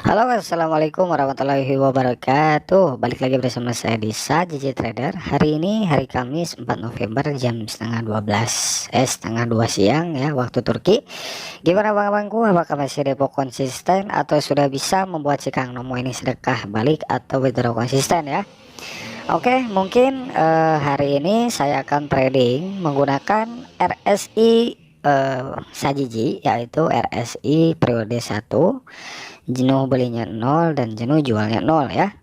Halo, assalamualaikum warahmatullahi wabarakatuh. Balik lagi bersama saya di Sajiji Trader. Hari ini hari Kamis 4 November jam setengah 2 siang ya, waktu Turki. Gimana bang-bangku, apakah masih depok konsisten atau sudah bisa membuat si Kang Nomo ini sedekah balik atau withdraw konsisten ya? Oke, mungkin hari ini saya akan trading menggunakan RSI Sajiji, yaitu RSI periode 1, jenuh belinya 0 dan jenuh jualnya 0 ya.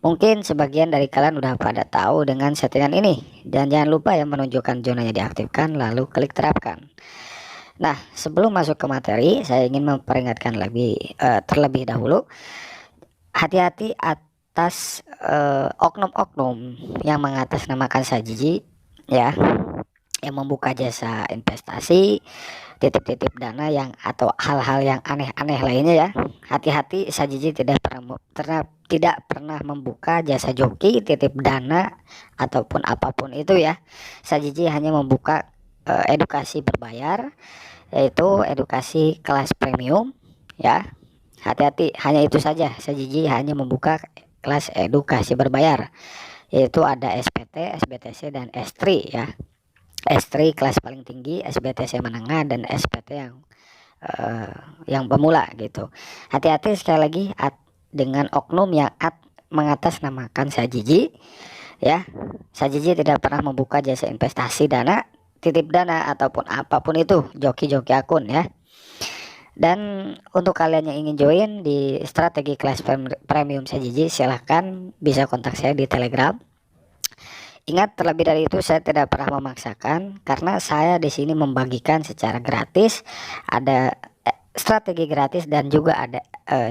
Mungkin sebagian dari kalian udah pada tahu dengan settingan ini, dan jangan lupa ya menunjukkan zonanya diaktifkan lalu klik terapkan. Nah, sebelum masuk ke materi, saya ingin memperingatkan terlebih dahulu, hati-hati atas oknum-oknum yang mengatasnamakan Sajiji ya, yang membuka jasa investasi, titip-titip dana yang atau hal-hal yang aneh-aneh lainnya ya. Hati-hati, Sajiji tidak pernah membuka jasa joki, titip dana ataupun apapun itu ya. Sajiji hanya membuka edukasi berbayar, yaitu edukasi kelas premium ya. Hati-hati, hanya itu saja. Sajiji hanya membuka kelas edukasi berbayar, yaitu ada SPT, SBTC dan S3 ya. S3 kelas paling tinggi, SBTC menengah, dan SPT yang pemula gitu. Hati-hati sekali lagi dengan oknum yang mengatasnamakan Sajiji ya. Sajiji tidak pernah membuka jasa investasi dana, titip dana ataupun apapun itu, joki-joki akun ya. Dan untuk kalian yang ingin join di strategi kelas premium Sajiji, silahkan bisa kontak saya di Telegram. Ingat, terlebih dari itu saya tidak pernah memaksakan, karena saya di sini membagikan secara gratis. Ada strategi gratis dan juga ada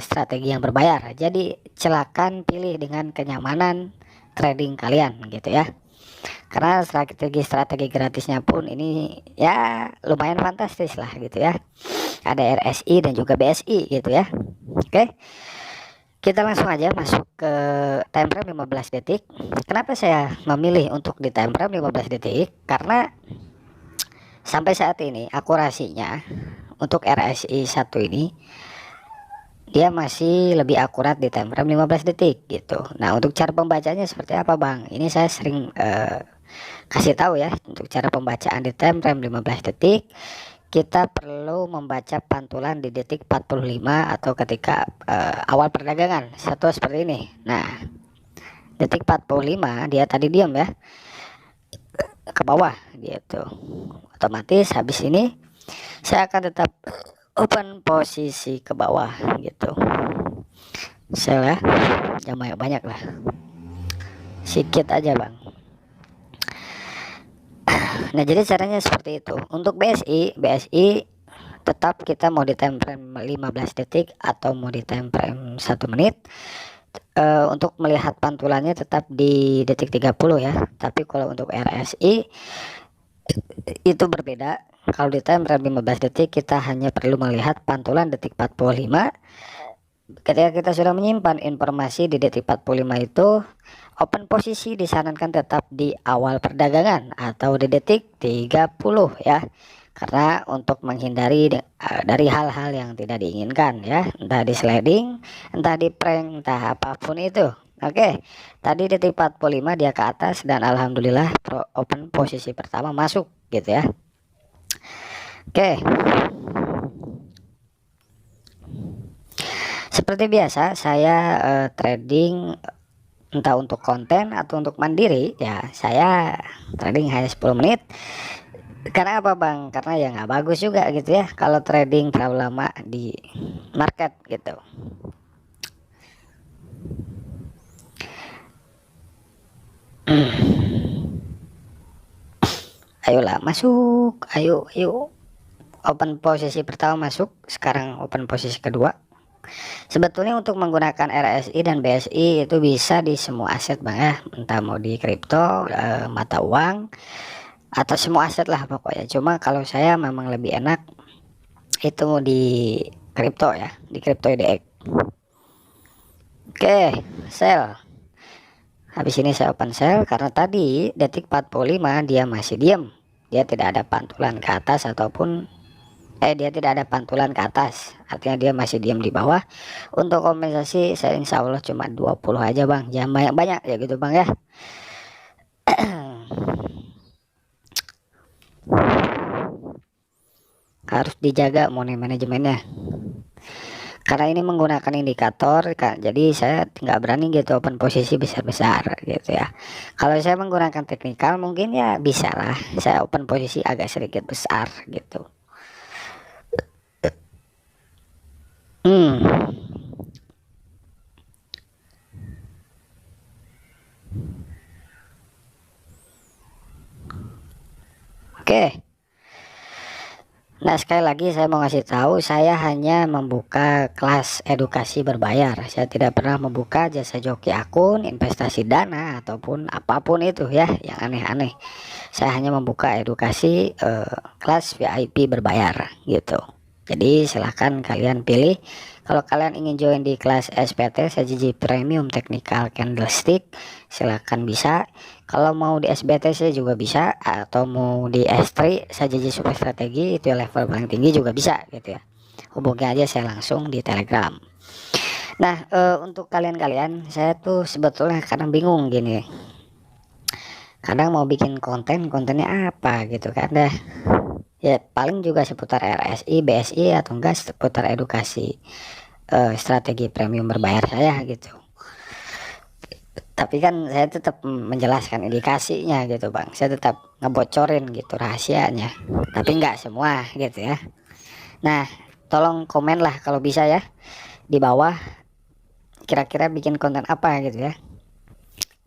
strategi yang berbayar. Jadi silakan pilih dengan kenyamanan trading kalian gitu ya. Karena strategi gratisnya pun ini ya lumayan fantastis lah gitu ya. Ada RSI dan juga BSI gitu ya. Oke. Kita langsung aja masuk ke time frame 15 detik. Kenapa saya memilih untuk di time frame 15 detik? Karena sampai saat ini akurasinya untuk RSI 1 ini dia masih lebih akurat di time frame 15 detik gitu. Nah, untuk cara pembacanya seperti apa, Bang? Ini saya sering kasih tahu ya. Untuk cara pembacaan di time frame 15 detik, kita perlu membaca pantulan di detik 45 atau ketika awal perdagangan, satu seperti ini. Nah, detik 45 dia tadi diam ya, ke bawah gitu. Otomatis habis ini saya akan tetap open posisi ke bawah gitu. Saya jangan banyak lah, sedikit aja bang. Nah, jadi caranya seperti itu. Untuk BSI tetap kita mau di time frame 15 detik atau mau di time frame 1 menit. Untuk melihat pantulannya tetap di detik 30 ya. Tapi kalau untuk RSI itu berbeda. Kalau di time frame 15 detik kita hanya perlu melihat pantulan detik 45. Ketika kita sudah menyimpan informasi di detik 45 itu, open posisi disarankan tetap di awal perdagangan atau di detik 30 ya. Karena untuk menghindari dari hal-hal yang tidak diinginkan ya, entah di sliding, entah di prank, entah apapun itu. Oke, tadi detik 45 dia ke atas dan alhamdulillah open posisi pertama masuk gitu ya. Oke, seperti biasa saya trading entah untuk konten atau untuk mandiri ya, saya trading hanya 10 menit. Karena apa bang? Karena ya nggak bagus juga gitu ya kalau trading terlalu lama di market gitu. Ayolah masuk, ayo open posisi pertama masuk, sekarang open posisi kedua. Sebetulnya untuk menggunakan RSI dan BSI itu bisa di semua aset bang ya, entah mau di kripto, mata uang, atau semua aset lah pokoknya. Cuma kalau saya memang lebih enak itu di kripto ya, di kripto IDX. Oke, sell. Habis ini saya open sell karena tadi detik 45 dia masih diam, dia tidak ada pantulan ke atas ataupun dia tidak ada pantulan ke atas, artinya dia masih diam di bawah. Untuk kompensasi saya insya Allah cuma 20 aja bang, jangan banyak-banyak ya gitu bang ya. Harus dijaga money manajemennya, karena ini menggunakan indikator kan, jadi saya nggak berani gitu open posisi besar-besar gitu ya. Kalau saya menggunakan teknikal mungkin ya bisa lah saya open posisi agak sedikit besar gitu. Oke. Nah, sekali lagi saya mau ngasih tahu, saya hanya membuka kelas edukasi berbayar. Saya tidak pernah membuka jasa joki akun, investasi dana ataupun apapun itu ya, yang aneh-aneh. Saya hanya membuka edukasi kelas VIP berbayar gitu. Jadi silahkan kalian pilih. Kalau kalian ingin join di kelas SPT Sajiji Premium Technical Candlestick, silahkan bisa. Kalau mau di SBTC juga bisa, atau mau di S3 Sajiji Super Strategi itu level paling tinggi juga bisa gitu ya. Hubungi aja saya langsung di Telegram. Nah, untuk kalian-kalian, saya tuh sebetulnya kadang bingung gini. Kadang mau bikin kontennya apa gitu kan dah. Ya paling juga seputar RSI, BSI atau enggak seputar edukasi strategi premium berbayar saya gitu. Tapi kan saya tetap menjelaskan indikasinya gitu bang, saya tetap ngebocorin gitu rahasianya, tapi nggak semua gitu ya. Nah, tolong komen lah kalau bisa ya di bawah, kira-kira bikin konten apa gitu ya,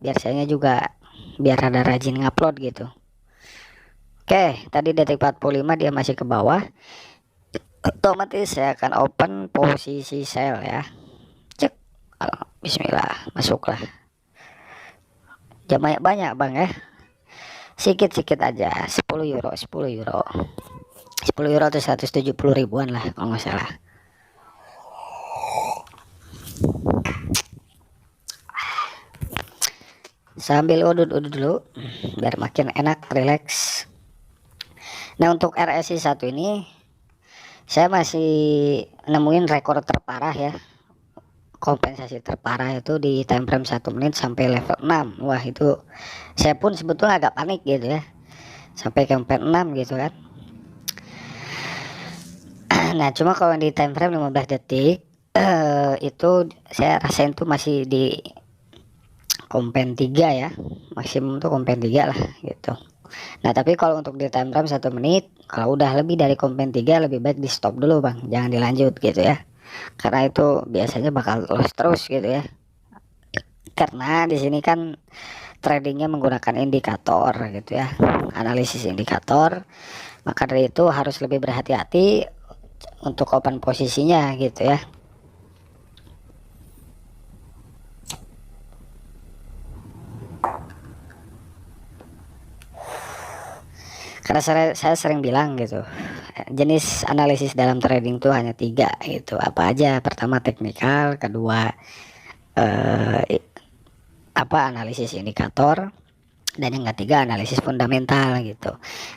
biar saya juga biar rada rajin ngupload gitu. Oke, tadi detik 45 dia masih ke bawah, otomatis saya akan open posisi sell ya. Cek, bismillah, masuklah. Jangan banyak-banyak bang ya, sedikit-sedikit aja, 10 euro 10 euro 10 euro atau 170 ribuan lah kalau nggak salah. Sambil udut-udut dulu biar makin enak, relax. Nah, untuk RSI 1 ini saya masih nemuin rekor terparah ya, kompensasi terparah itu di time frame 1 menit sampai level 6. Wah, itu saya pun sebetulnya agak panik gitu ya, sampai ke 6 gitu kan. Nah, cuma kalau di time frame 15 detik itu saya rasain tuh masih di kompen 3 ya, maksimum tuh kompen 3 lah gitu. Nah, tapi kalau untuk di time frame 1 menit, kalau udah lebih dari kompen 3 lebih baik di stop dulu bang, jangan dilanjut gitu ya, karena itu biasanya bakal loss terus gitu ya. Karena di sini kan tradingnya menggunakan indikator gitu ya, analisis indikator, maka dari itu harus lebih berhati-hati untuk open posisinya gitu ya. Karena saya sering bilang gitu, jenis analisis dalam trading tuh hanya 3 gitu. Apa aja? Pertama teknikal, kedua analisis indikator, dan yang ketiga analisis fundamental gitu.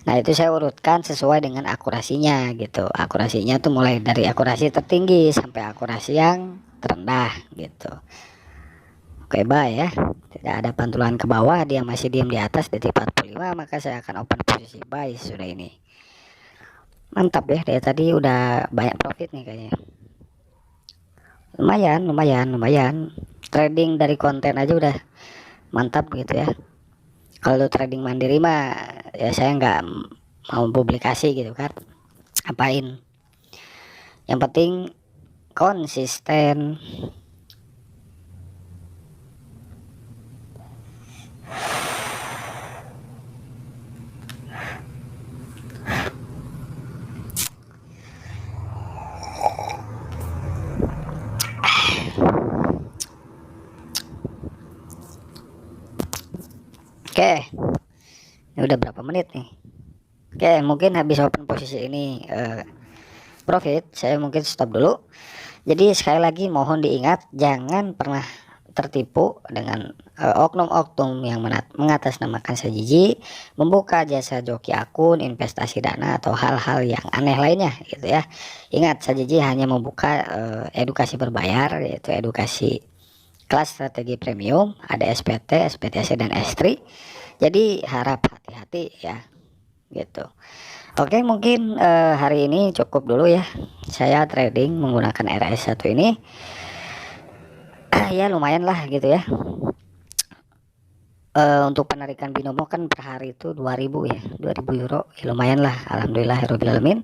Nah, itu saya urutkan sesuai dengan akurasinya gitu. Akurasinya tuh mulai dari akurasi tertinggi sampai akurasi yang terendah gitu. Oke, bye ya. Tidak ada pantulan ke bawah, dia masih diam di atas detik 45, maka saya akan open posisi buy sudah ini. Mantap ya, dari tadi udah banyak profit nih kayaknya. Lumayan. Trading dari konten aja udah mantap gitu ya. Kalau trading mandiri mah ya saya nggak mau publikasi gitu kan. Apain? Yang penting konsisten. Oke, ini udah berapa menit nih? Oke, mungkin habis open posisi ini profit, saya mungkin stop dulu. Jadi sekali lagi mohon diingat, jangan pernah tertipu dengan oknum-oknum yang mengatasnamakan Sajiji, membuka jasa joki akun, investasi dana atau hal-hal yang aneh lainnya gitu ya. Ingat, Sajiji hanya membuka edukasi berbayar, yaitu edukasi kelas strategi premium, ada SPT, SPTC dan S3. Jadi harap hati-hati ya gitu. Oke, mungkin hari ini cukup dulu ya. Saya trading menggunakan RS1 ini. Ya lumayan lah gitu ya. Untuk penarikan binomo kan per hari itu 2000 ya, 2000 euro ya, lumayan lah, alhamdulillah alamin.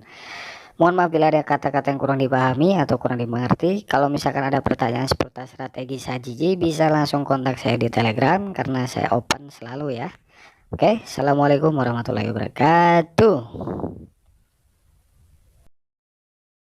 Mohon maaf bila ada kata-kata yang kurang dipahami atau kurang dimengerti. Kalau misalkan ada pertanyaan seputar strategi Sajiji, bisa langsung kontak saya di Telegram karena saya open selalu ya. Oke, assalamualaikum warahmatullahi wabarakatuh.